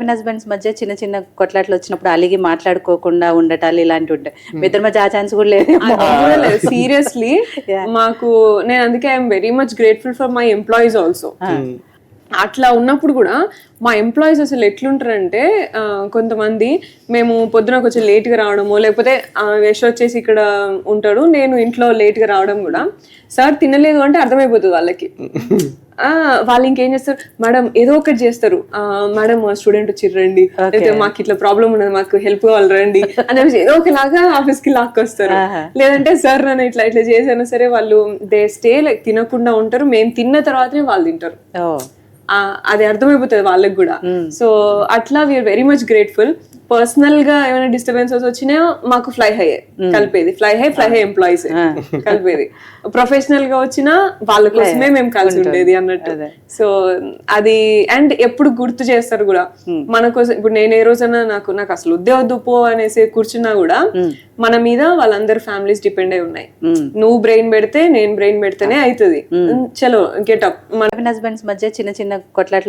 Husbands మధ్య చిన్న చిన్న కొట్లాట్లు వచ్చినప్పుడు అలిగి మాట్లాడుకోకుండా ఉండటాలు ఇలాంటివి ఉంటాయి. మీ ఇద్దరి మధ్య ఆ ఛాన్స్ కూడా లేదు. సీరియస్లీ మాకు నేను అందుకే I'm very much grateful for my employees also. అట్లా ఉన్నప్పుడు కూడా మా ఎంప్లాయీస్ అసలు ఎట్లుంటారంటే కొంతమంది మేము పొద్దున కొంచెం లేట్గా రావడము, లేకపోతే యశ్ వచ్చేసి ఇక్కడ ఉంటాడు, నేను ఇంట్లో లేట్గా రావడం కూడా సార్ తినలేదు అంటే అర్థమైపోతుంది వాళ్ళకి. వాళ్ళు ఇంకేం చేస్తారు, మేడం ఏదో ఒకటి చేస్తారు, మేడం మా స్టూడెంట్ వచ్చిర్రండి, లేకపోతే మాకు ఇట్లా ప్రాబ్లం ఉన్నది, మాకు హెల్ప్ కావాలి రండి అని ఏదో ఒకలాగా ఆఫీస్ కి లాక్కొస్తారు. లేదంటే సార్ నన్ను ఇట్లా ఇట్లా చేసైనా సరే వాళ్ళు దే స్టే లైక్ తినకుండా ఉంటారు, మేము తిన్న తర్వాతనే వాళ్ళు తింటారు. అది అర్థమైపోతుంది వాళ్ళకి కూడా. సో అట్లా we are very much grateful. Personal గా ఏమైనా డిస్టర్బెన్సెస్ వచ్చినా మాకు ఫ్లై హై కలిపేది, ఫ్లై హై ఎంప్లాయీస్ కలిపేది. ప్రొఫెషనల్ గా వచ్చినా వాళ్ళ కోసమే మేము కలిసి ఉండేది అన్నట్టు. సో అది అండ్ ఎప్పుడు గుర్తు చేస్తారు కూడా మన కోసం. ఇప్పుడు నేను ఏ రోజైనా నాకు అసలు వద్దు పో అనేసి కూర్చున్నా కూడా మన మీద వాళ్ళందరు ఫ్యామిలీస్ డిపెండ్ అయి ఉన్నాయి. నువ్వు బ్రెయిన్ పెడితే నేను బ్రెయిన్ పెడితేనే అవుతుంది. చలో గెటప్. హస్బెండ్స్ మధ్య చిన్న చిన్న కొట్లాట్లు